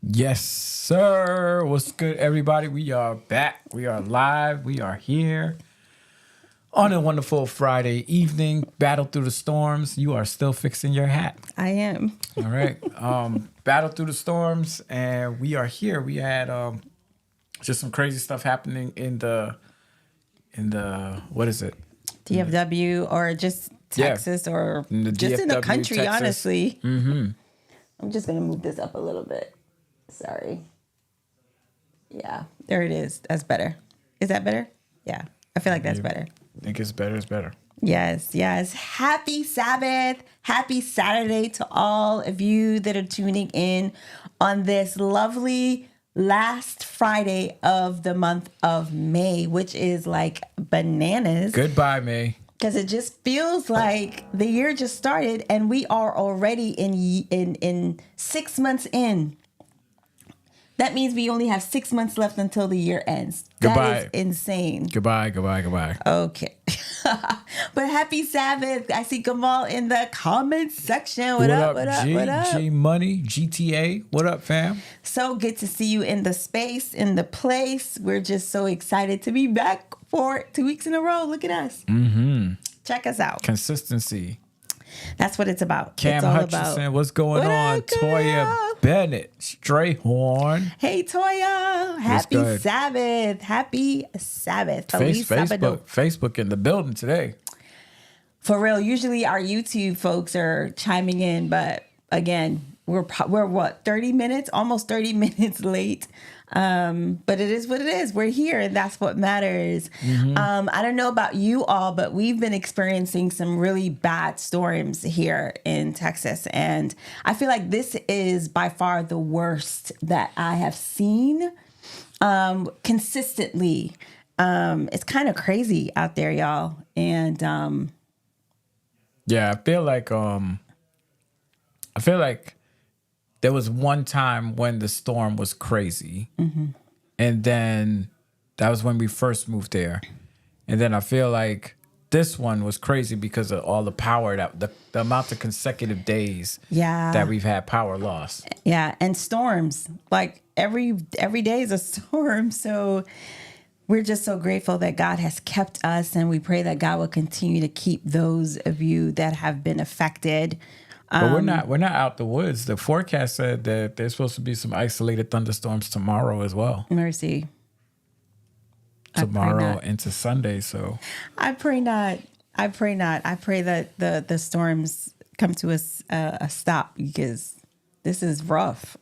Yes, sir. What's good, everybody? We are back. We are live. We are here on a wonderful Friday evening. Battle through the storms. You are still fixing your hat. I am. All right. Battle through the storms, and we are here. We had just some crazy stuff happening in the what is it? DFW or just Texas or In the just in the DFW, country, Texas. honestly. Mm-hmm. I'm just going to move this up a little bit. Sorry. Yeah, there it is. That's better. Is that better? Yeah, I feel like that's better. I think it's better. It's better. Yes, yes. Happy Sabbath. Happy Saturday to all of you that are tuning in on this lovely last Friday of the month of May, which is like bananas. Goodbye, May. Because it just feels like the year just started and we are already in 6 months in. That means we only have 6 months left until the year ends. Goodbye. That is insane. Goodbye. Okay. But happy Sabbath. I see Gamal in the comments section. What up? G Money, GTA. What up, fam? So good to see you in the space, in the place. We're just so excited to be back for 2 weeks in a row. Look at us. Mm-hmm. Check us out. Consistency. That's what it's about. Cam it's all Hutchinson, about. what's going on? Up, girl? Toya Bennett, Strayhorn. Hey, Toya. Happy Sabbath. Happy Sabbath. Feliz Sabado. Facebook in the building today. For real. Usually our YouTube folks are chiming in, but again, we're what, 30 minutes, almost 30 minutes late. But it is what it is. We're here and that's what matters. Mm-hmm. I don't know about you all, but we've been experiencing some really bad storms here in Texas. And I feel like this is by far the worst that I have seen, consistently. It's kind of crazy out there, y'all. And, yeah, I feel like there was one time when the storm was crazy. Mm-hmm. And then that was when we first moved there. And then I feel like this one was crazy because of all the power that the amount of consecutive days that we've had power loss. Yeah. And storms, like every day is a storm. So we're just so grateful that God has kept us. And we pray that God will continue to keep those of you that have been affected. But we're not out the woods. The forecast said that there's supposed to be some isolated thunderstorms tomorrow as well. Mercy. Tomorrow into Sunday. So I pray not. I pray that the storms come to a stop because this is rough.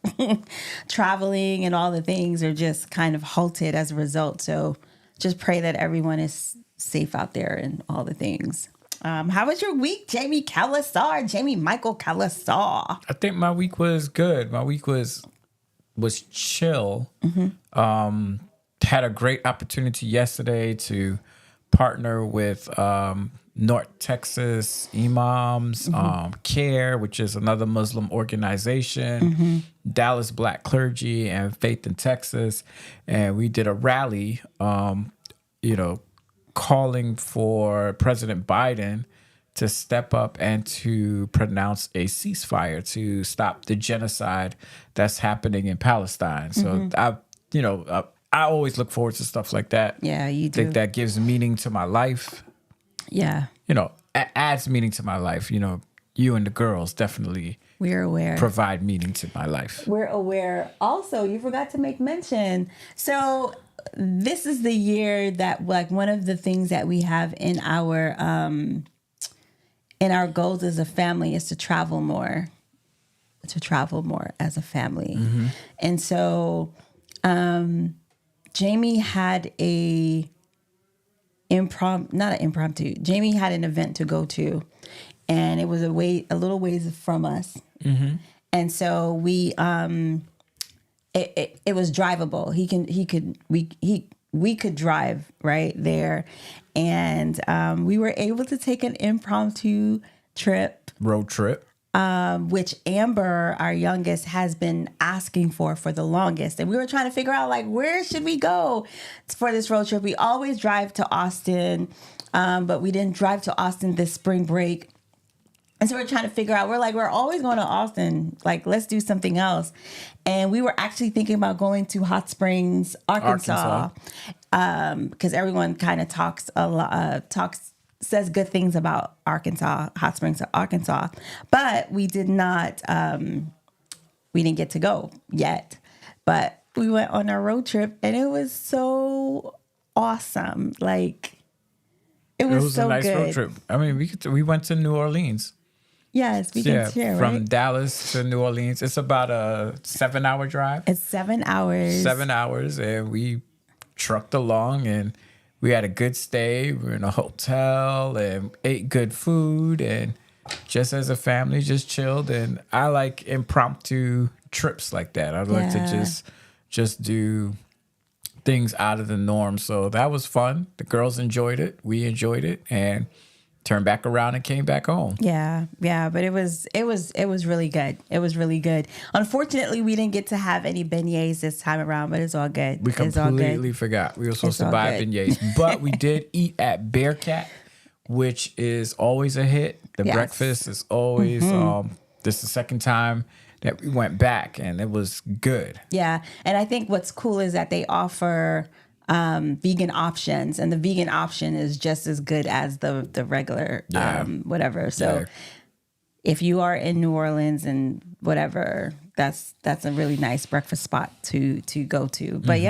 Traveling and all the things are just kind of halted as a result. So just pray that everyone is safe out there and all the things. How was your week, Jamie Michael Calasar? I think my week was good. My week was chill. Mm-hmm. Had a great opportunity yesterday to partner with North Texas Imams, CARE, which is another Muslim organization, Dallas Black Clergy, and Faith in Texas. And we did a rally, calling for President Biden to step up and to pronounce a ceasefire to stop the genocide that's happening in Palestine. So I always look forward to stuff like that. Yeah, you do. I think that gives meaning to my life. Yeah. Adds meaning to my life. You and the girls definitely we're aware. Provide meaning to my life. We're aware. Also, you forgot to make mention. So this is the year that, like, one of the things that we have in our goals as a family is to travel more as a family. Mm-hmm. And so Jamie had Jamie had an event to go to, and it was a little ways from us. Mm-hmm. And so we it was drivable. We could drive right there, and we were able to take an impromptu road trip, which Amber, our youngest, has been asking for the longest. And we were trying to figure out, like, where should we go for this road trip? We always drive to Austin, but we didn't drive to Austin this spring break. And so we're trying to figure out, we're always going to Austin. Like, let's do something else. And we were actually thinking about going to Hot Springs, Arkansas. Because everyone kind of talks a lot, says good things about Arkansas, Hot Springs, Arkansas. But we did not, we didn't get to go yet. But we went on our road trip and it was so awesome. Like, it was so a nice good. road trip. I mean, we went to New Orleans. Yes, we can share, from right? Dallas to New Orleans. It's about a 7-hour drive. It's 7 hours. 7 hours, and we trucked along, and we had a good stay. We were in a hotel and ate good food, and just as a family, just chilled. And I like impromptu trips like that. I'd like to just do things out of the norm. So that was fun. The girls enjoyed it. We enjoyed it, and turned back around and came back home. Yeah, but it was really good. It was really good. Unfortunately, we didn't get to have any beignets this time around, but it's all good. We completely forgot. We were supposed to buy beignets, but we did eat at Bearcat, which is always a hit. The breakfast is always. This is the second time that we went back, and it was good. Yeah, and I think what's cool is that they offer vegan options, and the vegan option is just as good as the regular whatever. So if you are in New Orleans and whatever, that's a really nice breakfast spot to go to. But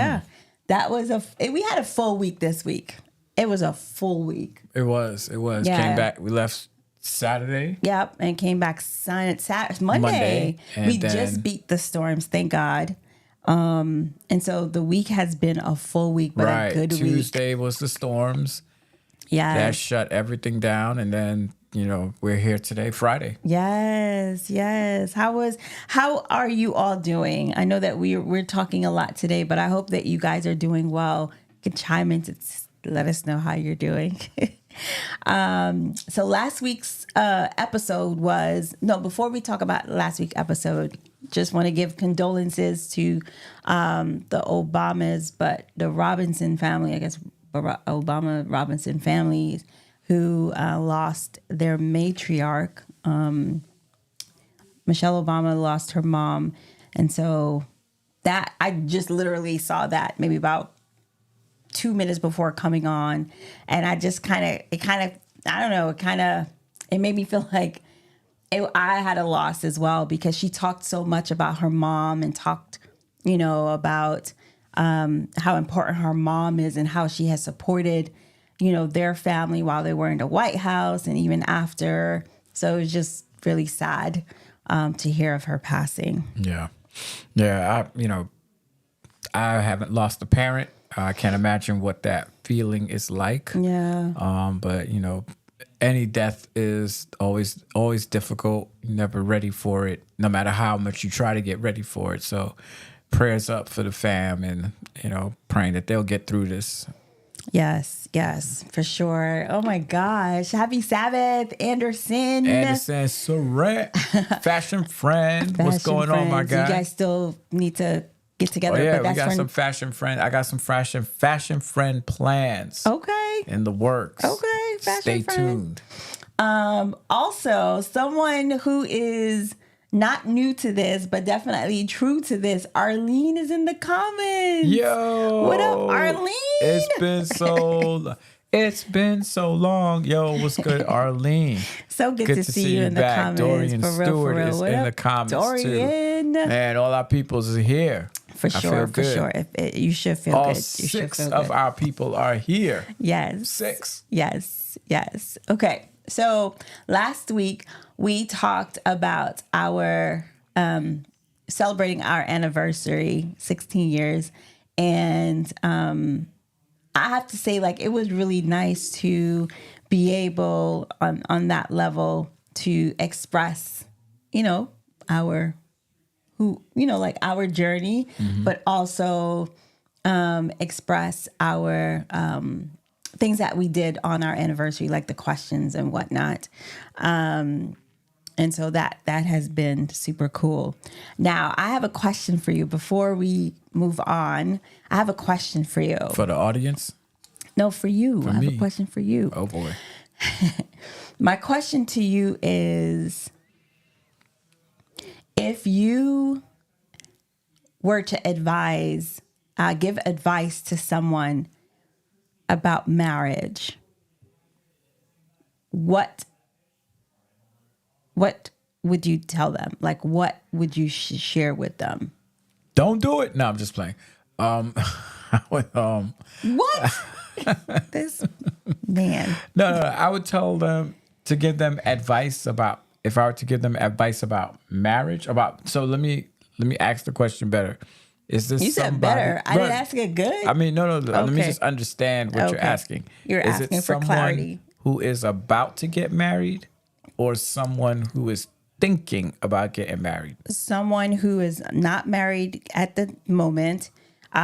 that was we had a full week this week. It was a full week. It was. Yeah. Came back. We left Saturday. Yep, and came back Monday. We just beat the storms, thank God. And so the week has been a full week, but a good week. Tuesday was the storms. Yeah. That shut everything down. And then, we're here today, Friday. Yes. How are you all doing? I know that we're talking a lot today, but I hope that you guys are doing well. You can chime in to let us know how you're doing. So last week's episode before we talk about last week's episode, just want to give condolences to the Obamas, but the Robinson family, I guess, Obama Robinson families who lost their matriarch. Michelle Obama lost her mom. And so that I just literally saw that maybe about 2 minutes before coming on. And I just it made me feel like I had a loss as well, because she talked so much about her mom and talked, about how important her mom is and how she has supported, their family while they were in the White House and even after. So it was just really sad to hear of her passing. Yeah. I haven't lost a parent. I can't imagine what that feeling is like. Yeah. But any death is always difficult. You're never ready for it, no matter how much you try to get ready for it. So prayers up for the fam, and praying that they'll get through this. Yes, for sure. Oh my gosh. Happy Sabbath, Anderson. Surrett. Fashion friend. What's going on, my guy? You guys still need to get together. Oh, yeah, we got some fashion friend. I got some fashion friend plans. Okay. In the works. Okay. Stay tuned. Also, someone who is not new to this, but definitely true to this, Arlene is in the comments. Yo. What up, Arlene? It's been so long. Yo, what's good, Arlene? So good to see you in the comments. Dorian for Stewart real. is in the comments Dorian. Too. Man, all our peoples are here. For sure. You should feel all good. You 6 of our people are here. Yes. 6. Yes. Okay. So last week we talked about our celebrating our anniversary, 16 years. And I have to say, it was really nice to be able on that level to express, our journey, but also express our things that we did on our anniversary, like the questions and whatnot. And so that has been super cool. Now, I have a question for you before we move on. I have a question for you. For the audience? No, for you. I have a question for you. Oh, boy. My question to you is, if you were to give advice to someone about marriage, what would you tell them? Like, what would you share with them? Don't do it. No, I'm just playing. What? This man. No, I would tell them to give them advice about, if I were to give them advice about marriage, so let me ask the question better. Is this You said somebody, better. I didn't ask it good. I mean, no. Let me Okay. just understand what you're Okay. asking. You're is asking it for someone clarity. who is about to get married, or someone who is thinking about getting married? Someone who is not married at the moment.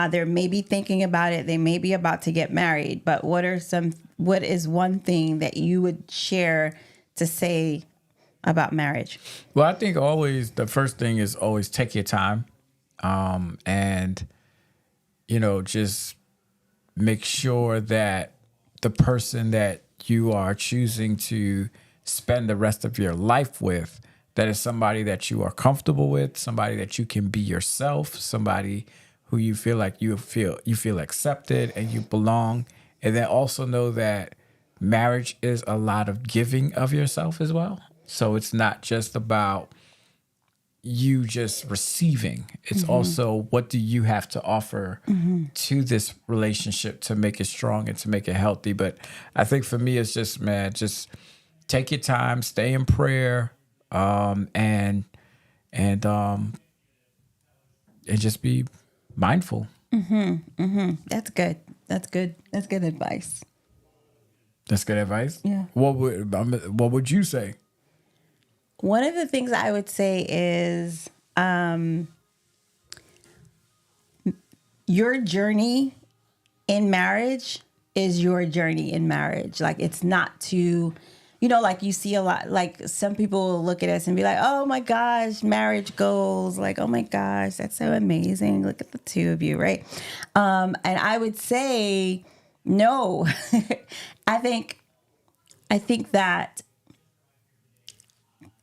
They're maybe thinking about it. They may be about to get married. But what is one thing that you would share to say about marriage? Well, I think always the first thing is always take your time, and just make sure that the person that you are choosing to spend the rest of your life with, that is somebody that you are comfortable with, somebody that you can be yourself, somebody who you feel like you feel accepted and you belong. And then also know that marriage is a lot of giving of yourself as well. So it's not just about you just receiving. It's also, what do you have to offer to this relationship to make it strong and to make it healthy. But I think for me, it's just, man, just take your time, stay in prayer, and just be mindful. That's good. That's good. That's good advice. That's good advice. Yeah. What would you say? One of the things I would say is your journey in marriage is your journey in marriage. Like, it's not to, like you see a lot, like some people will look at us and be like, oh my gosh, marriage goals. Like, oh my gosh, that's so amazing. Look at the two of you, right? And I would say, no. I think that,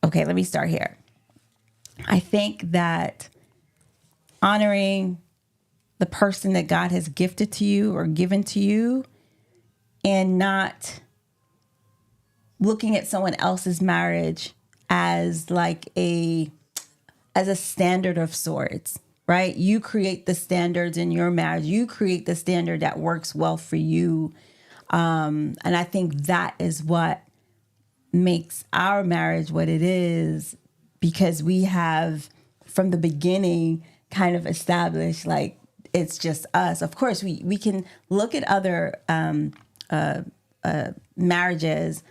okay, let me start here. I think that honoring the person that God has gifted to you or given to you, and not looking at someone else's marriage as like as a standard of sorts, right? You create the standards in your marriage. You create the standard that works well for you. And I think that is what makes our marriage what it is, because we have from the beginning kind of established, like, it's just us. Of course, we can look at other marriages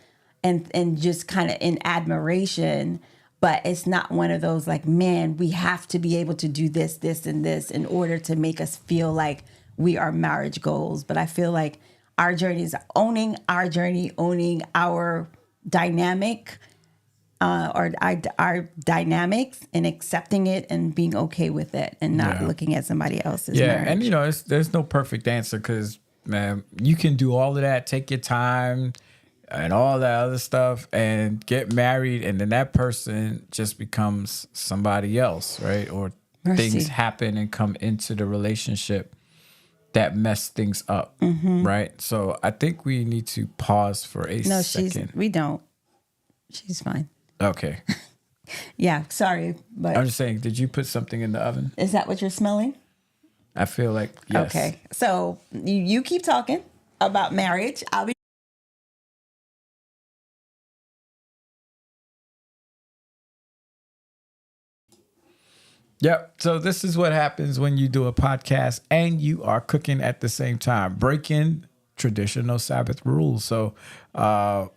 and just kind of in admiration, but it's not one of those like, man, we have to be able to do this, this, and this in order to make us feel like we are marriage goals. But I feel like our journey is owning our journey, owning our dynamic, or our dynamics, and accepting it and being okay with it, and not looking at somebody else's marriage. And there's no perfect answer, because, man, you can do all of that, take your time and all that other stuff, and get married, and then that person just becomes somebody else, right? Or things happen and come into the relationship that mess things up, right? So I think we need to pause for a second. We don't. She's fine. Okay. Yeah, sorry, but I'm just saying, did you put something in the oven? is that what you're smelling? I feel like, yes. Okay, so you keep talking about marriage. I'll be. Yep. So this is what happens when you do a podcast and you are cooking at the same time, breaking traditional Sabbath rules. So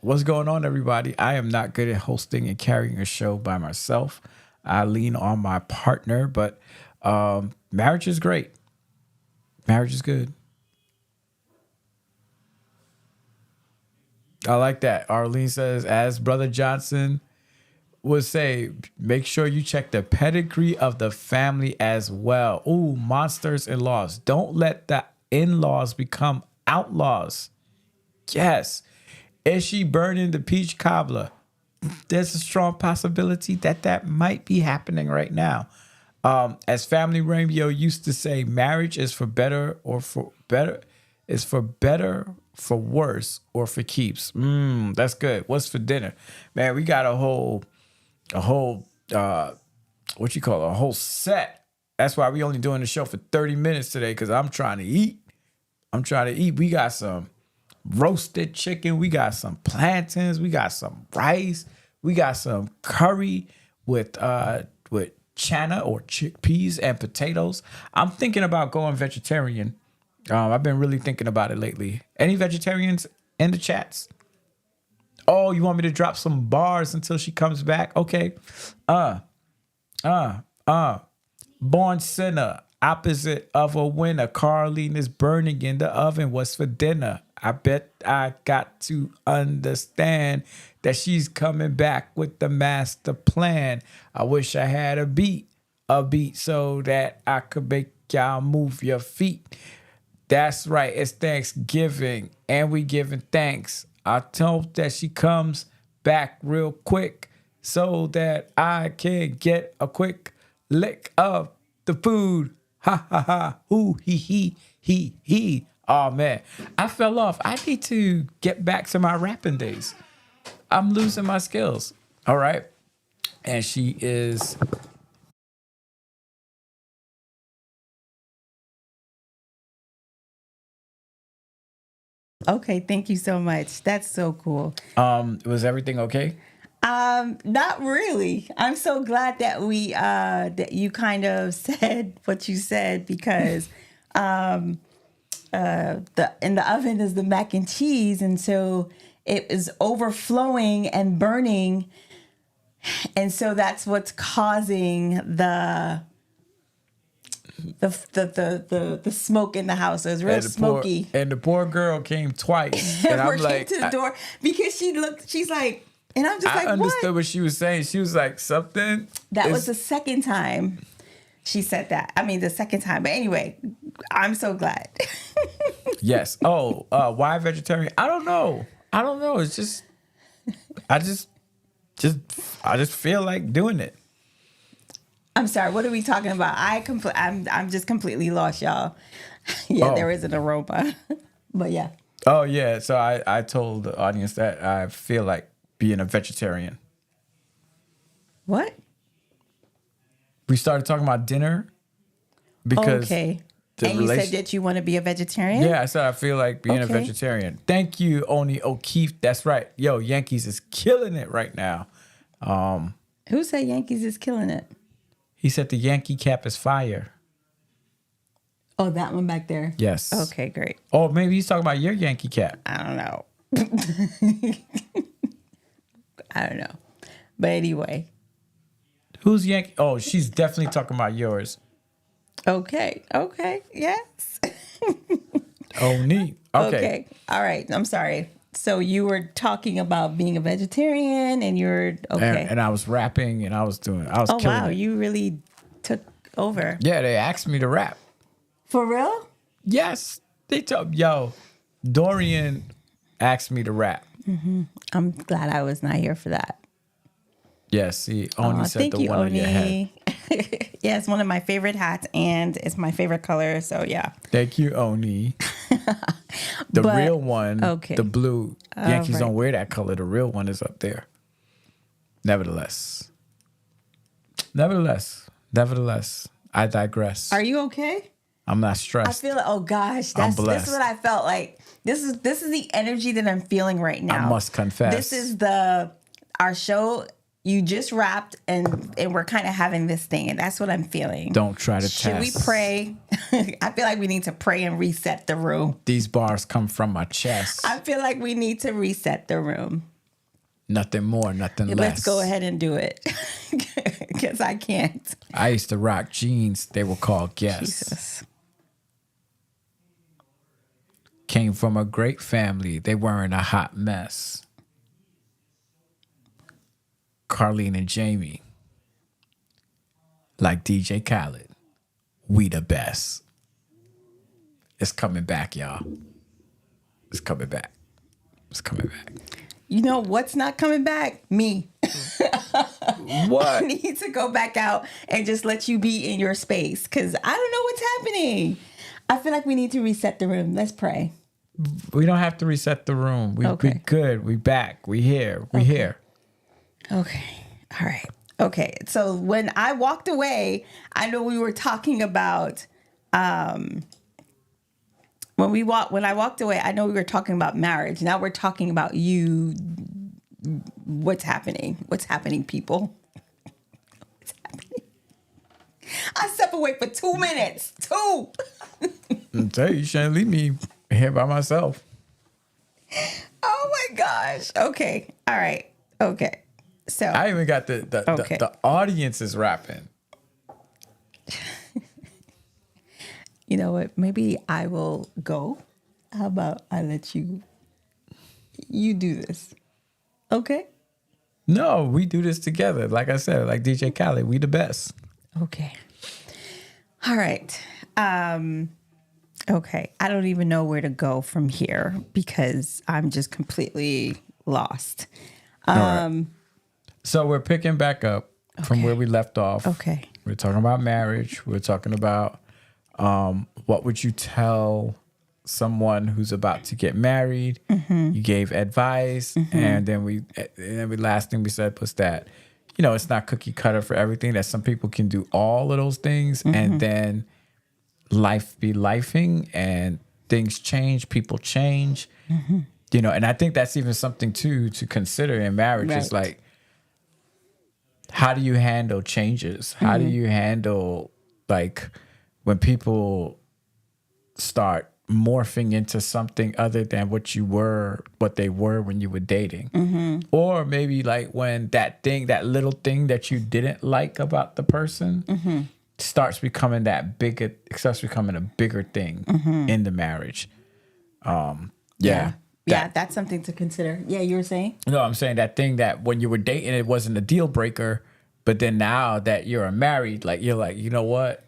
what's going on, everybody? I am not good at hosting and carrying a show by myself. I lean on my partner, but marriage is great. Marriage is good. I like that. Arlene says, as Brother Johnson would say, make sure you check the pedigree of the family as well. Ooh, monsters in-laws. Don't let the in-laws become outlaws. Yes. Is she burning the peach cobbler? There's a strong possibility that that might be happening right now. As Family Radio used to say, marriage is for better or for better, is for better, for worse, or for keeps. That's good. What's for dinner? Man, we got a whole what you call it, a whole set. That's why we only doing the show for 30 minutes today, because I'm trying to eat. We got some roasted chicken. We got some plantains. We got some rice. We got some curry with chana or chickpeas and potatoes. I'm thinking about going vegetarian. I've been really thinking about it lately. Any vegetarians in the chats? Oh, you want me to drop some bars until she comes back? Okay. Born sinner, opposite of a winner. Carlene is burning in the oven. What's for dinner? I bet I got to understand that she's coming back with the master plan. I wish I had a beat so that I could make y'all move your feet. That's right. It's Thanksgiving and we giving thanks. I hope that she comes back real quick so that I can get a quick lick of the food. Ha ha ha. Ooh, he. Oh man, I fell off. I need to get back to my rapping days. I'm losing my skills. All right. And she is. Okay, thank you so much. That's so cool. Was everything okay? Not really. I'm so glad that we that you kind of said what you said, because the in the oven is the mac and cheese, and so it is overflowing and burning, and so that's what's causing the smoke in the house. It was real smoky. And the poor girl came twice. And I'm I'm like, to the door because she's like, and I'm just like, I understood what she was saying. She was like, something. That was the second time she said that. I mean, the second time. But anyway, I'm so glad. Yes. Oh, why vegetarian? I don't know. It's just, I just feel like doing it. I'm sorry. What are we talking about? I'm just completely lost, y'all. Yeah, There is an aroma, but yeah. Oh yeah. So I told the audience that I feel like being a vegetarian. What? We started talking about dinner because okay. And you said that you want to be a vegetarian? Yeah, I said I feel like being a vegetarian. Thank you, Oni O'Keefe. That's right. Yo, Yankees is killing it right now. Who said Yankees is killing it? He said the Yankee cap is fire. Oh, that one back there? Yes. Okay, great. Oh, maybe he's talking about your Yankee cap. I don't know. I don't know. But anyway. Who's Yankee? Oh, she's definitely talking about yours. Okay. Yes. Oh, neat. Okay. All right. I'm sorry. So you were talking about being a vegetarian, and you're okay. And I was rapping, and I was killing it. You really took over. Yeah, they asked me to rap. For real? Yes. They told Dorian asked me to rap. Mm-hmm. I'm glad I was not here for that. Yes, Oni said the one on your head. Yeah, it's one of my favorite hats, and it's my favorite color. So yeah. Thank you, Oni. The real one, the blue. Yankees don't wear that color. The real one is up there. Nevertheless, I digress. Are you okay? I'm not stressed. I feel like, oh gosh, this is what I felt like. This is the energy that I'm feeling right now. I must confess. This is our show. You just wrapped, and we're kind of having this thing, and that's what I'm feeling. Don't try to Should test. we pray? I feel like we need to pray and reset the room. These bars come from my chest. I feel like we need to reset the room. Nothing more, nothing less. Let's go ahead and do it, because I can't. I used to rock jeans. They were called Guess. Jesus. Came from a great family. They weren't a hot mess. Carlene and Jaime. Like DJ Khaled. We the best. It's coming back, y'all. It's coming back. What's coming back? You know what's not coming back? Me. What? I need to go back out and just let you be in your space because I don't know what's happening. I feel like we need to reset the room. Let's pray. We don't have to reset the room. We good. We back. We here. We here. Okay. All right. Okay. So when I walked away, I know we were talking about when I walked away, I know we were talking about marriage. Now we're talking about you. What's happening? What's happening, people? What's happening? I stepped away for 2 minutes. 2. I tell you shouldn't leave me here by myself. Oh my gosh. Okay. All right. Okay. So I even got the audience is rapping. You know what? Maybe I will go. How about I let you do this? Okay. No, we do this together. Like I said, like DJ Khaled, we the best. Okay. All right. Okay. I don't even know where to go from here because I'm just completely lost. All right. So we're picking back up from where we left off. Okay. We're talking about marriage. We're talking about what would you tell someone who's about to get married? Mm-hmm. You gave advice, and then last thing we said was that, you know, it's not cookie cutter for everything. That some people can do all of those things, and then life be lifing, and things change, people change. You know, and I think that's even something too to consider in marriage. Right. Is like, how do you handle changes? How do you handle like when people start morphing into something other than what they were when you were dating? Or maybe like when that little thing that you didn't like about the person starts becoming a bigger thing in the marriage. Yeah, that's something to consider. Yeah, you were saying? No, I'm saying that thing that when you were dating, it wasn't a deal breaker, but then now that you're married, like you're like, you know what?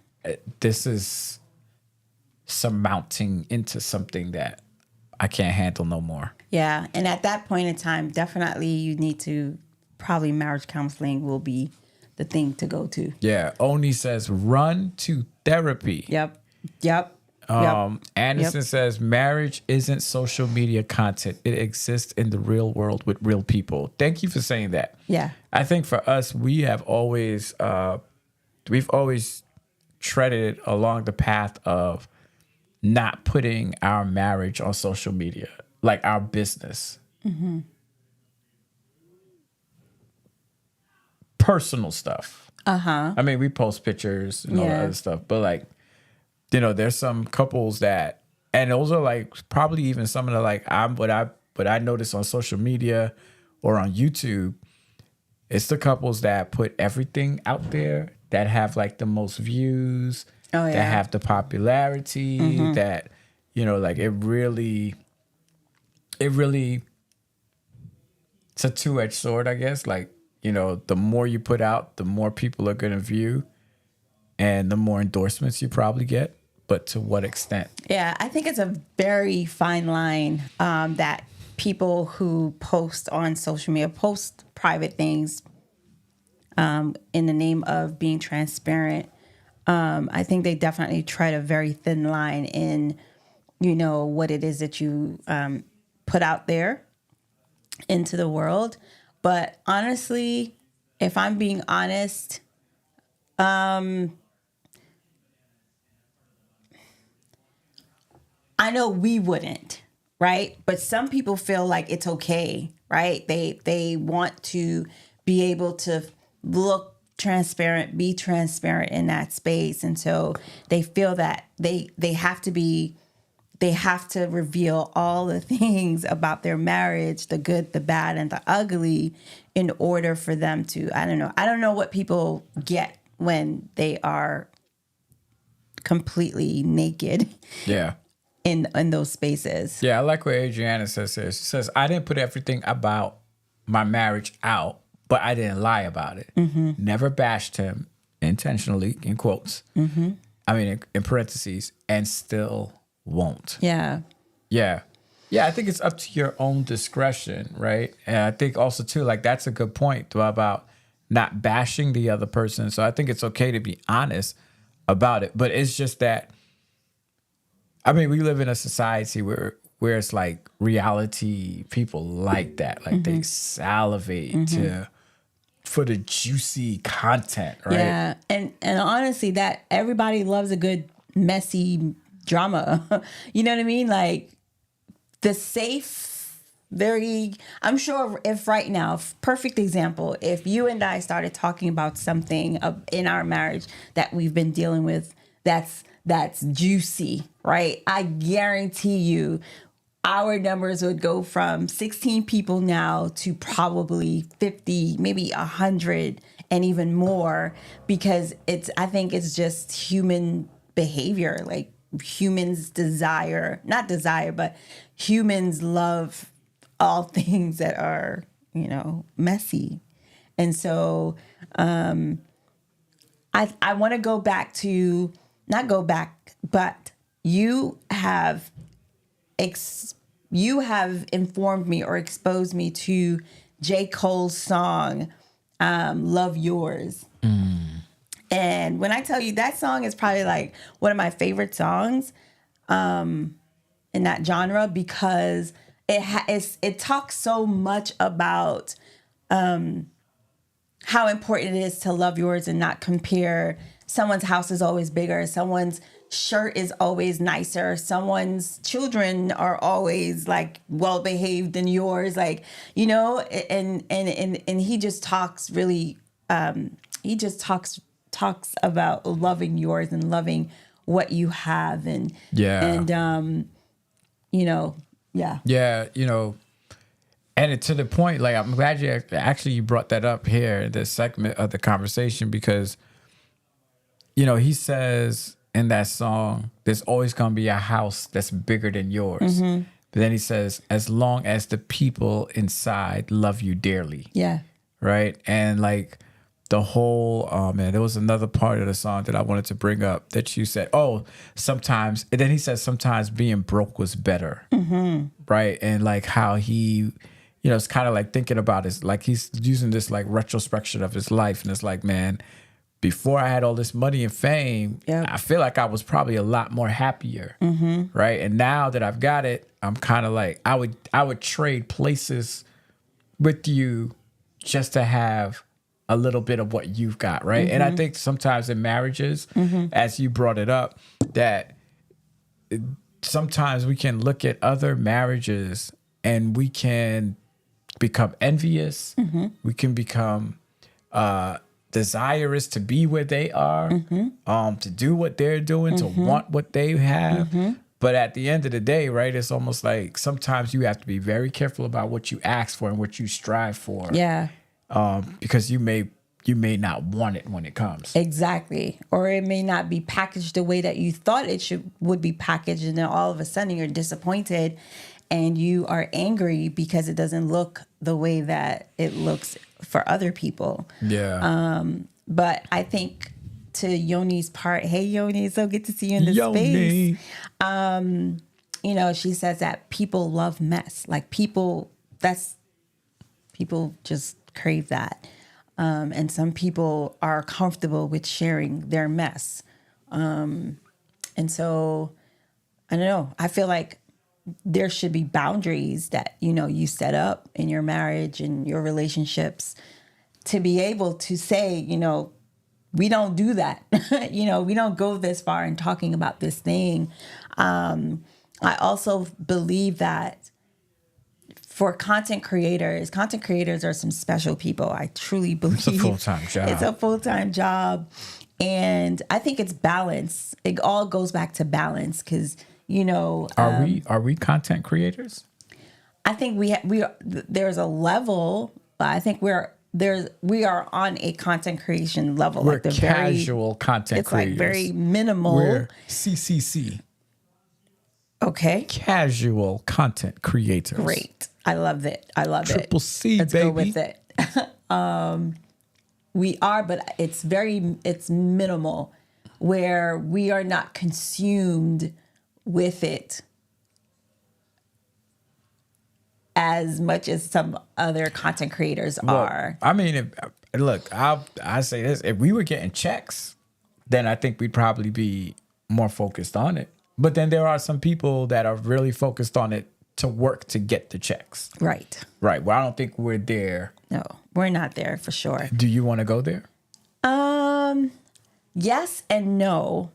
This is surmounting into something that I can't handle no more. Yeah, and at that point in time, definitely you need to probably marriage counseling will be the thing to go to. Yeah, Oni says run to therapy. Yep. Anderson says marriage isn't social media content. It exists in the real world with real people. Thank you for saying that. Yeah. I think for us, we've always treaded along the path of not putting our marriage on social media, like our business. Personal stuff. I mean, we post pictures and all that other stuff, but like, you know, there's some couples that, and those are like probably even some of the like what I notice on social media or on YouTube. It's the couples that put everything out there, that have like the most views, that have the popularity, that, you know, like it really, it's a two-edged sword, I guess. Like, you know, the more you put out, the more people are going to view and the more endorsements you probably get. But to what extent? Yeah, I think it's a very fine line that people who post on social media, post private things in the name of being transparent. I think they definitely tread a very thin line in, you know, what it is that you put out there into the world. But honestly, if I'm being honest, I know we wouldn't, right? But some people feel like it's okay, right? They want to be able to look transparent, be transparent in that space. And so they feel that they have to reveal all the things about their marriage, the good, the bad, and the ugly, in order for them to, I don't know what people get when they are completely naked. Yeah. In those spaces. Yeah, I like what Adriana says here. She says, I didn't put everything about my marriage out, but I didn't lie about it. Never bashed him intentionally, in quotes. I mean, in parentheses, and still won't. Yeah. Yeah. Yeah, I think it's up to your own discretion, right? And I think also too, like that's a good point about not bashing the other person. So I think it's okay to be honest about it. But it's just that, I mean, we live in a society where it's like reality people like that. Like they salivate for the juicy content, right? Yeah. And honestly, that everybody loves a good messy drama. You know what I mean? Like the safe, I'm sure if right now, perfect example, if you and I started talking about something in our marriage that we've been dealing with that's juicy, right? I guarantee you our numbers would go from 16 people now to probably 50, maybe 100 and even more, because I think it's just human behavior. Like humans not desire, but humans love all things that are, messy. And so I want to go back to, not go back, but you have informed me or exposed me to J. Cole's song, Love Yours. And when I tell you that song is probably like one of my favorite songs in that genre, because it talks so much about how important it is to love yours and not compare. Someone's house is always bigger. Someone's shirt is always nicer. Someone's children are always like well behaved than yours. Like, and he just talks really, talks about loving yours and loving what you have. And, Yeah. and, yeah. Yeah, and to the point, like I'm glad you brought that up here in this segment of the conversation, because he says in that song, there's always going to be a house that's bigger than yours. But then he says, as long as the people inside love you dearly. Yeah. Right. And like the whole, there was another part of the song that I wanted to bring up that you said, sometimes, and then he says, sometimes being broke was better. Right. And like how he, it's kind of like thinking about it, like he's using this like retrospection of his life. And it's like, man, before I had all this money and fame, I feel like I was probably a lot more happier. Right. And now that I've got it, I'm kind of like, I would trade places with you just to have a little bit of what you've got. Right. And I think sometimes in marriages, as you brought it up, that sometimes we can look at other marriages and we can become envious. We can become desirous to be where they are, to do what they're doing, to want what they have. But at the end of the day, right, it's almost like sometimes you have to be very careful about what you ask for and what you strive for. Yeah. Because you may not want it when it comes. Exactly. Or it may not be packaged the way that you thought it would be packaged, and then all of a sudden you're disappointed and you are angry because it doesn't look the way that it looks for other people. Yeah. But I think to Yoni's part, hey Yoni, so good to see you in the space. She says that people love mess. Like people just crave that. And some people are comfortable with sharing their mess. And so I don't know. I feel like there should be boundaries that, you set up in your marriage and your relationships to be able to say, we don't do that. We don't go this far in talking about this thing. I also believe that for content creators are some special people. I truly believe it's a full-time job. It's a full-time job. And I think it's balance. It all goes back to balance because, are we content creators? I think there's a level, but I think we are on a content creation level. We're like the casual content creators. It's like very minimal. We're CCC. Okay. Casual content creators. Great. I love it. Triple C, Let's baby. go with it. We are, but it's minimal, where we are not consumed with it as much as some other content creators are. I mean, I say this: if we were getting checks, then I think we'd probably be more focused on it. But then there are some people that are really focused on it to work to get the checks. Right. Right. Well, I don't think we're there. No, we're not there for sure. Do you want to go there? Yes and no.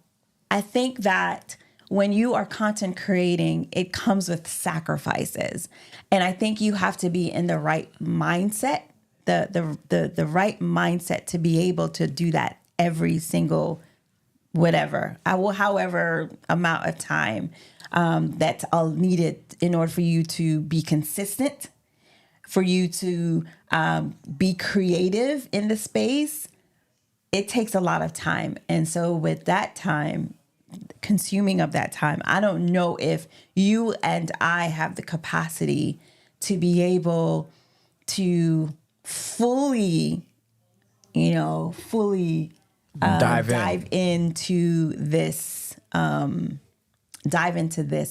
I think that when you are content creating, it comes with sacrifices. And I think you have to be in the right mindset, the right mindset to be able to do that every single however amount of time that's all needed in order for you to be consistent, for you to be creative in the space. It takes a lot of time. And so with that time, consuming of that time, I don't know if you and I have the capacity to be able to fully dive into this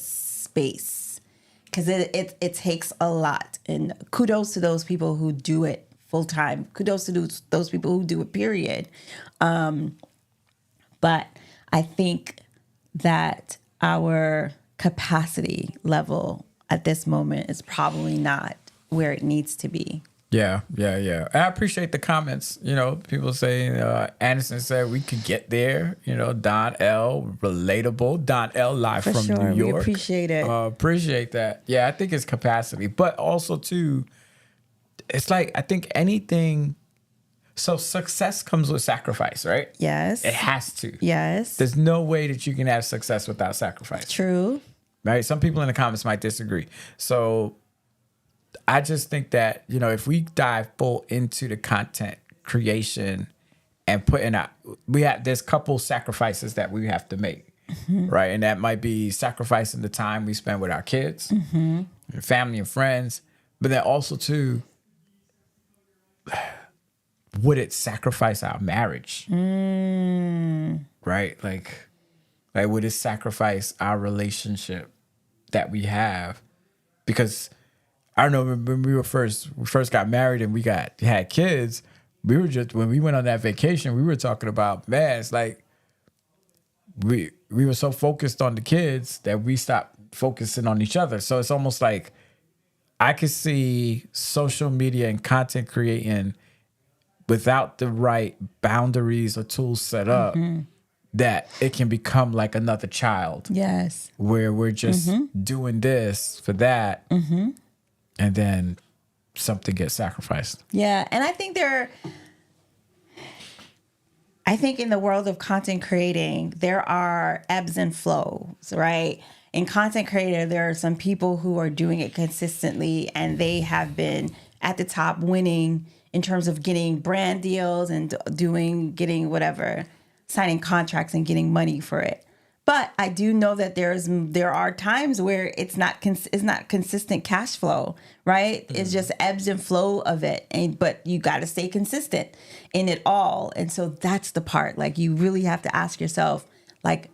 space, because it takes a lot. And kudos to those people who do it full time. Kudos to those people who do it, period. But I think that our capacity level at this moment is probably not where it needs to be. Yeah. I appreciate the comments. People saying, Anderson said we could get there. Don L, relatable. Don L, live For from sure. New York. We appreciate it. Appreciate that. Yeah, I think it's capacity. But also, too, it's like, I think anything... So success comes with sacrifice, right? Yes. It has to. Yes. There's no way that you can have success without sacrifice. True. Right? Some people in the comments might disagree. So I just think that, if we dive full into the content creation and putting out, there's a couple sacrifices that we have to make, right? And that might be sacrificing the time we spend with our kids, family and friends, but then also too, would it sacrifice our marriage? Right? Like would it sacrifice our relationship that we have? Because I don't know, when we first got married and we had kids, when we went on that vacation, we were talking about, man, it's like we were so focused on the kids that we stopped focusing on each other. So it's almost like I could see social media and content creating without the right boundaries or tools set up, that it can become like another child. Yes. Where we're just doing this for that, and then something gets sacrificed. Yeah. And I think in the world of content creating, there are ebbs and flows, right? In content creator, there are some people who are doing it consistently, and they have been at the top winning in terms of getting brand deals and getting whatever, signing contracts and getting money for it. But I do know that there are times where it's not consistent cash flow, right? It's just ebbs and flow of it. But you got to stay consistent in it all. And so that's the part, like, you really have to ask yourself, like,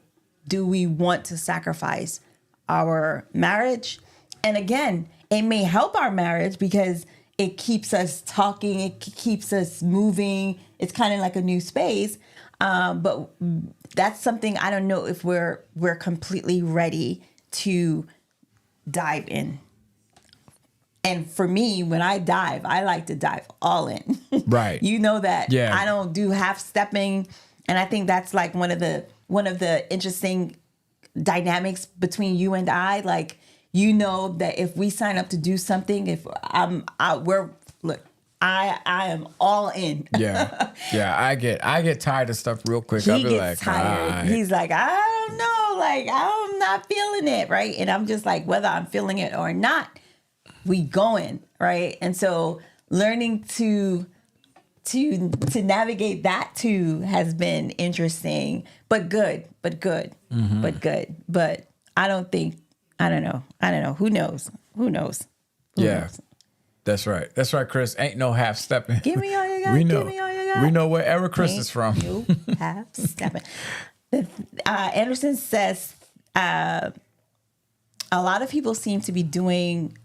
do we want to sacrifice our marriage? And again, it may help our marriage because it keeps us talking, it keeps us moving. It's kind of like a new space. But that's something I don't know if we're completely ready to dive in. And for me, when I dive, I like to dive all in. Right. You know that. Yeah. I don't do half stepping. And I think that's like one of the interesting dynamics between you and I. Like, that if we sign up to do something, if I am all in. Yeah. I get tired of stuff real quick. I'll be like, tired. He's like, I don't know, like, I'm not feeling it, right? And I'm just like, whether I'm feeling it or not, we going, right? And so learning to navigate that too has been interesting, but good. But I don't know. Who knows? Who knows? That's right, Chris. Ain't no half stepping. Give me all you got. We know. Give me all you got. We know where Eric Chris is from. You half stepping. Anderson says a lot of people seem to be doing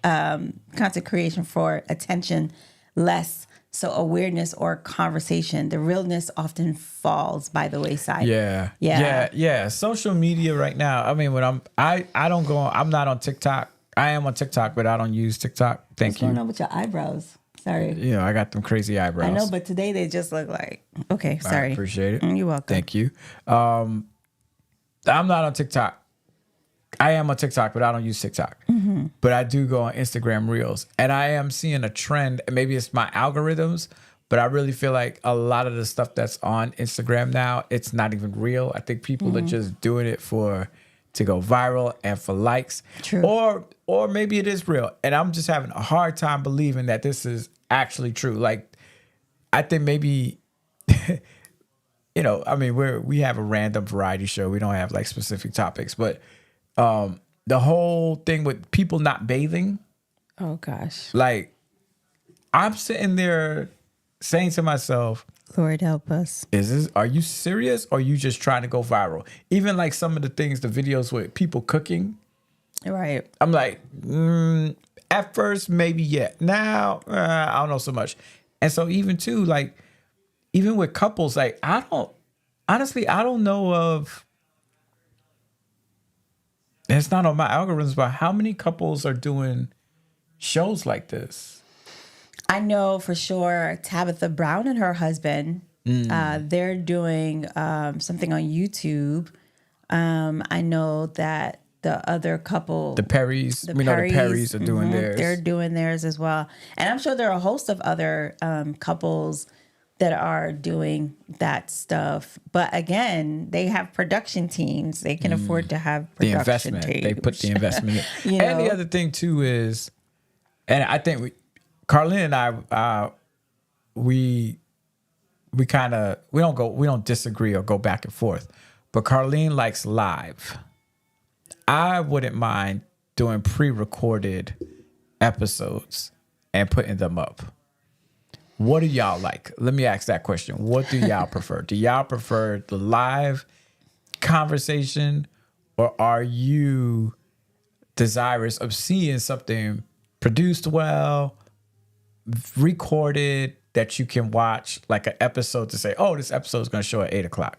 content creation for attention, less so awareness or conversation. The realness often falls by the wayside. Yeah. Social media right now. I mean, I don't go on, I'm not on TikTok. I am on TikTok, but I don't use TikTok. What's going on with your eyebrows? Sorry. You know, I got them crazy eyebrows. I know, but today they just look like, okay, sorry. I appreciate it. You're welcome. Thank you. I'm not on TikTok. I am on TikTok, but I don't use TikTok. But I do go on Instagram Reels. And I am seeing a trend. Maybe it's my algorithms, but I really feel like a lot of the stuff that's on Instagram now, it's not even real. I think people are just doing it to go viral and for likes. True. Or maybe it is real. And I'm just having a hard time believing that this is actually true. Like, I think maybe... You know, I mean, we have a random variety show. We don't have like specific topics, but the whole thing with people not bathing. Oh gosh. Like, I'm sitting there saying to myself, Lord help us. Are you serious? Or are you just trying to go viral? Even like some of the things, the videos with people cooking. Right. I'm like, at first, maybe, yeah. Now, I don't know so much. And so even too, like, even with couples, like, I don't know of, it's not on my algorithms, but how many couples are doing shows like this? I know for sure Tabitha Brown and her husband, they're doing something on YouTube. I know that the other couple, the Perrys, the Perrys are doing theirs. They're doing theirs as well. And I'm sure there are a host of other couples that are doing that stuff. But again, they have production teams. They can afford to have production the investment. teams. They put the investment in. You know? And the other thing too is, and I think Carlene and I, we don't disagree or go back and forth. But Carlene likes live. I wouldn't mind doing pre-recorded episodes and putting them up. What do y'all like? Let me ask that question. What do y'all prefer? Do y'all prefer the live conversation, or are you desirous of seeing something produced well, recorded, that you can watch like an episode to say, oh, this episode is going to show at 8:00?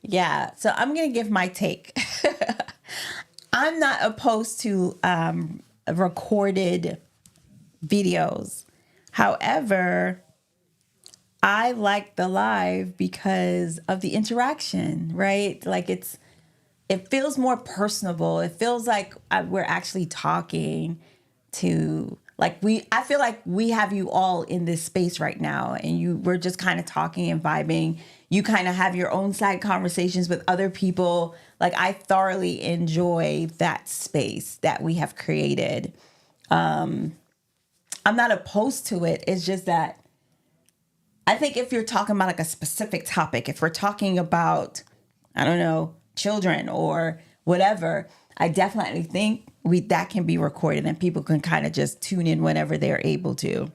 Yeah. So I'm going to give my take. I'm not opposed to recorded videos. However, I like the live because of the interaction, right? Like it feels more personable. It feels like we're actually talking to, like, I feel like we have you all in this space right now, and we're just kind of talking and vibing. You kind of have your own side conversations with other people. Like, I thoroughly enjoy that space that we have created. I'm not opposed to it. It's just that I think if you're talking about like a specific topic, if we're talking about, I don't know, children or whatever, I definitely think that can be recorded and people can kind of just tune in whenever they're able to.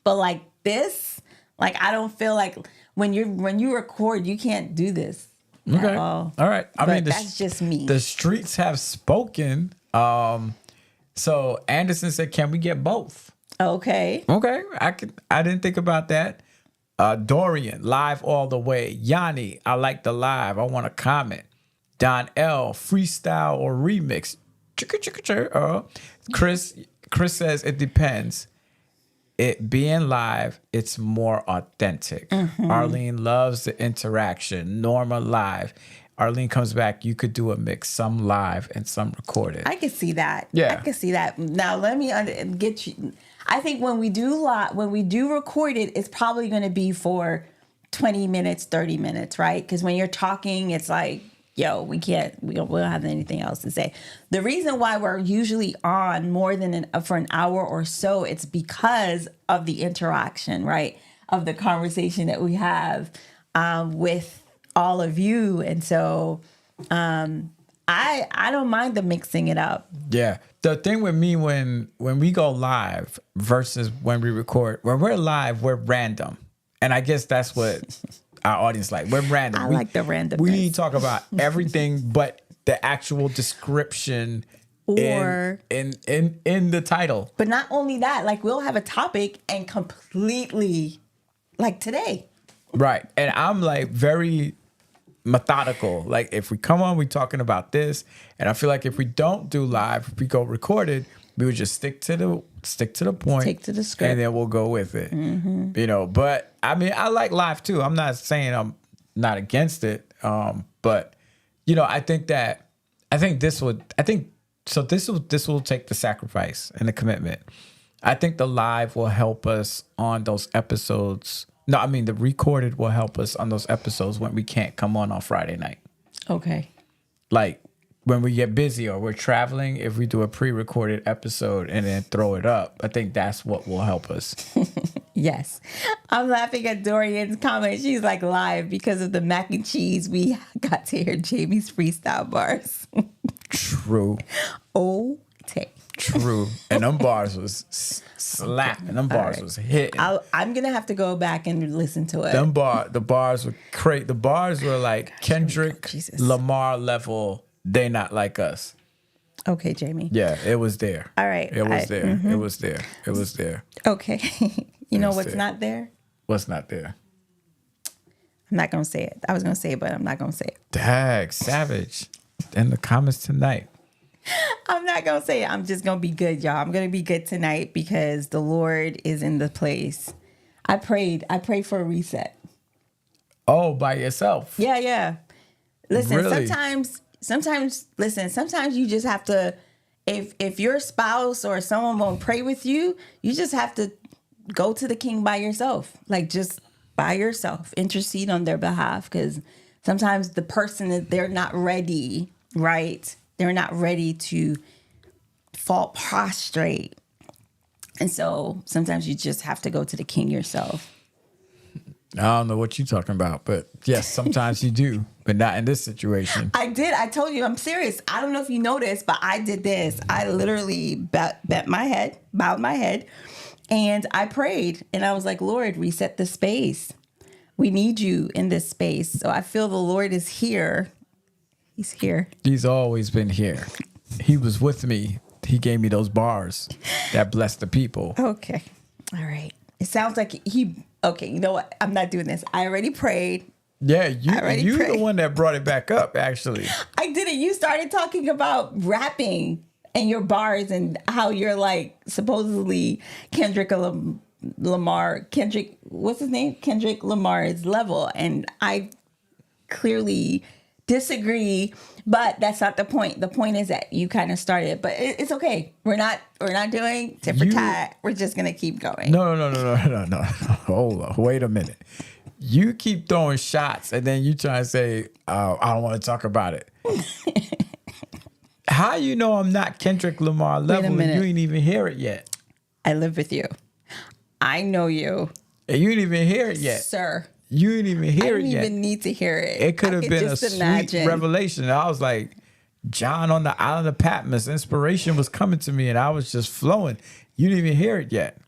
But like this, like, I don't feel like when you record, you can't do this. Okay. All right. I mean, that's just me. The streets have spoken. So Anderson said, can we get both? Okay. I didn't think about that. Dorian, live all the way. Yanni, I like the live. I want to comment. Don L, freestyle or remix. Chris says it depends. It being live, it's more authentic. Arlene loves the interaction. Norma live. Arlene comes back. You could do a mix, some live and some recorded. I can see that. Yeah, I can see that. Now let me get you. I think when we do record it, it's probably going to be for 20 minutes, 30 minutes, right? Because when you're talking, it's like, yo, we don't have anything else to say. The reason why we're usually on more than for an hour or so, it's because of the interaction, right? Of the conversation that we have with all of you. And so I don't mind the mixing it up. Yeah. The thing with me when we go live versus when we record, when we're live, we're random. And I guess that's what our audience like. We're random. I like the randomness. We talk about everything but the actual description or in the title. But not only that, like we'll have a topic and completely like today. Right. And I'm like very methodical. Like if we come on, we talking about this. And I feel like if we don't do live, if we go recorded, we would just stick to the point. Stick to the script. And then we'll go with it. You know, but I mean, I like live too. I'm not saying I'm not against it. But you know, this will take the sacrifice and the commitment. I think the live will help us on those episodes. No, I mean the recorded will help us on those episodes when we can't come on Friday night. Okay. Like when we get busy or we're traveling, if we do a pre-recorded episode and then throw it up, I think that's what will help us. Yes. I'm laughing at Dorian's comment. She's like live because of the mac and cheese. We got to hear Jamie's freestyle bars. True. Okay. True. And them bars was slapping. Them bars was hitting. I'm going to have to go back and listen to it. The bars were great. The bars were like Kendrick Lamar level. They not like us. Okay, Jamie. Yeah, it was there. All right. It was there. Mm-hmm. It was there. It was there. Okay. You know what's not there? What's not there? I'm not going to say it. I was going to say it, but I'm not going to say it. Dag, savage. In the comments tonight. I'm not going to say it. I'm just going to be good, y'all. I'm going to be good tonight because the Lord is in the place. I prayed for a reset. Oh, by yourself? Yeah. Listen, really? sometimes you just have to, if your spouse or someone won't pray with you, you just have to go to the King by yourself. Like just by yourself, intercede on their behalf. Because sometimes the person that they're not ready, right? They're not ready to fall prostrate. And so sometimes you just have to go to the King yourself. I don't know what you're talking about, but yes, sometimes you do, but not in this situation. I did. I told you, I'm serious. I don't know if you noticed, but I did this. I literally bowed my head, and I prayed. And I was like, Lord, reset the space. We need you in this space. So I feel the Lord is here. He's here. He's always been here. He was with me. He gave me those bars that blessed the people. Okay. All right. It sounds like okay, you know what? I'm not doing this. I already prayed. Yeah, you the one that brought it back up, actually. I did it. You started talking about rapping and your bars and how you're like supposedly Kendrick Lamar. What's his name? Kendrick Lamar's level. And I clearly disagree, but that's not the point. The point is that you kind of started, but it's okay. We're not doing tit for tat. We're just gonna keep going. No. Hold on. Wait a minute. You keep throwing shots, and then you try to say, "Oh, I don't want to talk about it." How you know I'm not Kendrick Lamar level, and you ain't even hear it yet? I live with you. I know you. And you ain't even hear it yet, sir. You didn't even hear it yet. I didn't even need to hear it. It could have been a sweet revelation. I was like, John on the island of Patmos, inspiration was coming to me and I was just flowing. You didn't even hear it yet.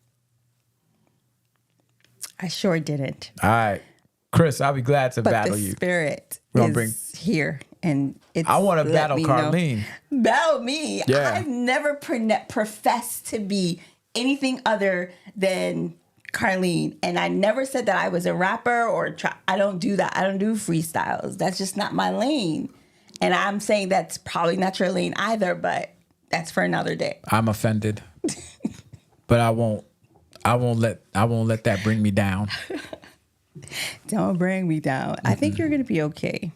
I sure didn't. All right. Chris, I'll be glad to battle you. The spirit is here. And I want to battle Carlene. Battle me. Yeah. I've never professed to be anything other than Carlene, and I never said that I was a rapper or I don't do that. I don't do freestyles. That's just not my lane. And I'm saying that's probably not your lane either, but that's for another day. I'm offended. But I won't let that bring me down. Don't bring me down. I think you're going to be okay.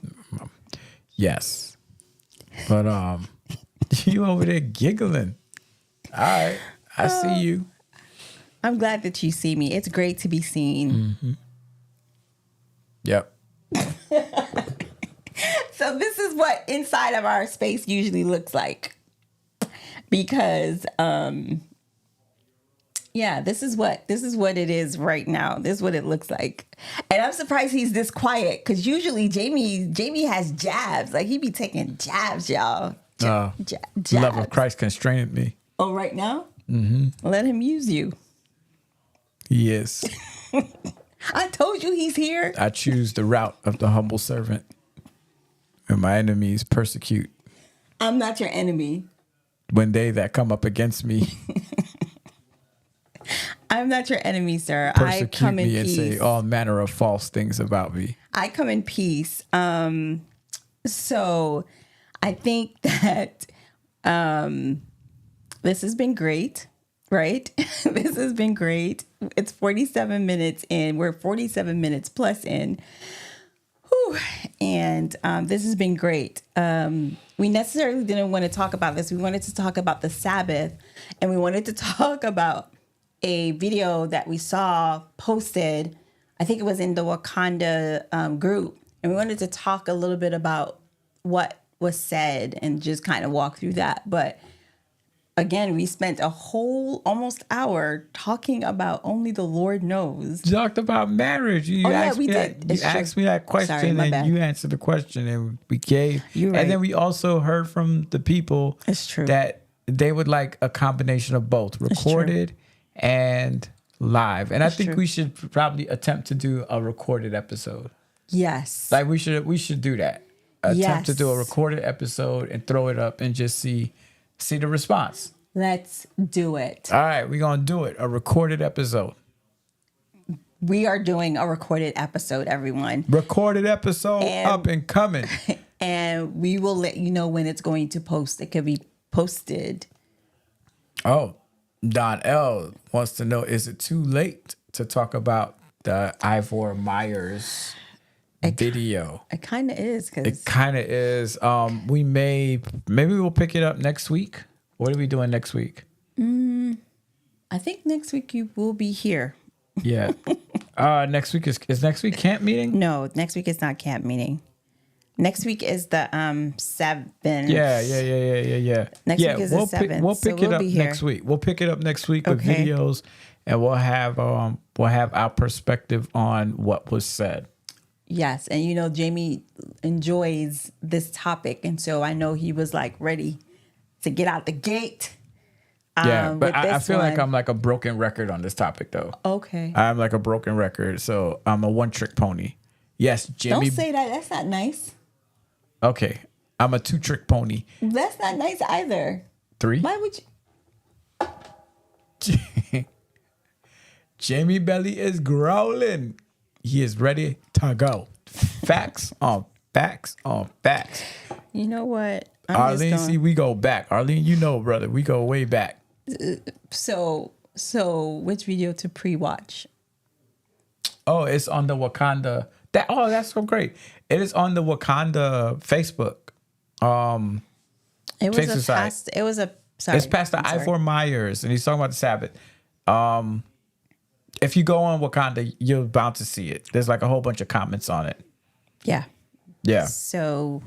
Yes. But you over there giggling. All right. I see you. I'm glad that you see me. It's great to be seen. Mm-hmm. Yep. So this is what inside of our space usually looks like. Because this is what it is right now. This is what it looks like. And I'm surprised he's this quiet because usually Jamie has jabs. Like he be taking jabs, y'all. Jabs. The love of Christ constrained me. Oh, right now? Mm-hmm. Let him use you. He is. I told you he's here. I choose the route of the humble servant. And my enemies persecute I'm not your enemy. When they that come up against me I'm not your enemy, sir. I persecute come in me and peace. say all manner of false things about me. I come in peace. So I think that this has been great, right? This has been great. It's 47 minutes in. We're 47 minutes plus in. Whew. And this has been great. We necessarily didn't want to talk about this. We wanted to talk about the Sabbath, and we wanted to talk about a video that we saw posted. I think it was in the Wakanda group. And we wanted to talk a little bit about what was said and just kind of walk through that. But again, we spent a whole almost hour talking about only the Lord knows. Talked about marriage. You asked me that question. Sorry, my bad. You answered the question, and we gave. You're right. And then we also heard from the people It's true. that they would like a combination of both, recorded and live. And I think we should probably attempt to do a recorded episode. Yes. Like we should do that. Attempt to do a recorded episode and throw it up and just see the response. Let's do it. All right, we're gonna do it. A recorded episode. We are doing a recorded episode, everyone. Recorded episode up and coming. And we will let you know when it's going to post. It could be posted. Oh, Don L wants to know, is it too late to talk about the Ivor Myers video? It kind of is. It kind of is. Maybe we'll pick it up next week. What are we doing next week? I think next week you will be here. Yeah. Next week is next week camp meeting? No, next week is not camp meeting. Next week is the 7th. Yeah. Next week is the 7th. We'll pick it up next week. We'll pick it up next week with videos, and we'll have our perspective on what was said. Yes, and Jamie enjoys this topic, and so I know he was like ready to get out the gate. Yeah, but I feel like I'm like a broken record on this topic, though. Okay. I'm like a broken record, so I'm a one-trick pony. Yes, Jamie. Don't say that. That's not nice. Okay, I'm a two-trick pony. That's not nice either. 3? Why would you? Jamie Belly is growling. He is ready to go. Facts on facts on facts. You know what? Arlene, see, we go back. Arlene, brother, we go way back. So which video to pre-watch? Oh, it's on the Wakanda. That's so great. It is on the Wakanda Facebook. It's Pastor Ivor Myers, and he's talking about the Sabbath. If you go on Wakanda, you're bound to see it. There's like a whole bunch of comments on it. Yeah. Yeah. So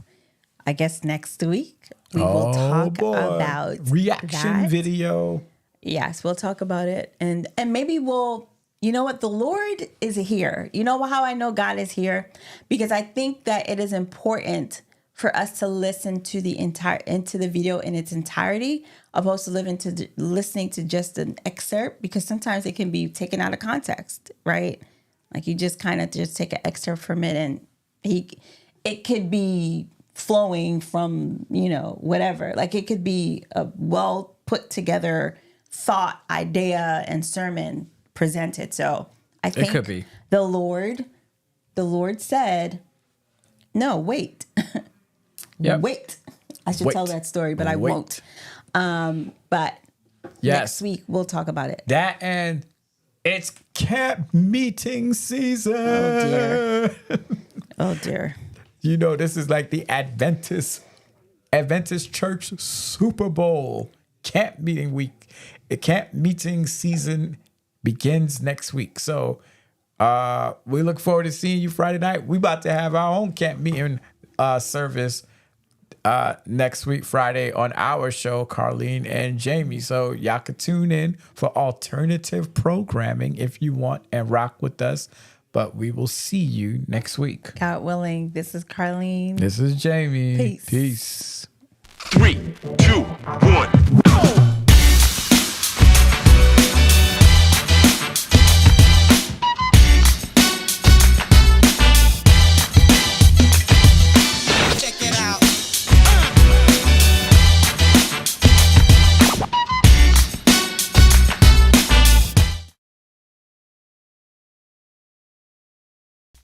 I guess next week we will talk about reaction that. video. Yes, we'll talk about it. And maybe we'll, the Lord is here. You know how I know God is here? Because I think that it is important for us to listen to into the video in its entirety, opposed to listening to just an excerpt, because sometimes it can be taken out of context, right? Like you just kind of just take an excerpt from it, and it could be flowing from whatever. Like it could be a well put together thought, idea, and sermon presented. So I think it could be the Lord said, "No, wait." Yep. Wait. I should tell that story, but I won't. But next week we'll talk about it. That, and it's camp meeting season. Oh dear. This is like the Adventist Church Super Bowl camp meeting week. The camp meeting season begins next week. So we look forward to seeing you Friday night. We about to have our own camp meeting service next week, Friday, on our show, Carlene and Jaime. So y'all could tune in for alternative programming if you want and rock with us. But we will see you next week. God willing. This is Carlene. This is Jaime. Peace. Peace. 3, 2, 1.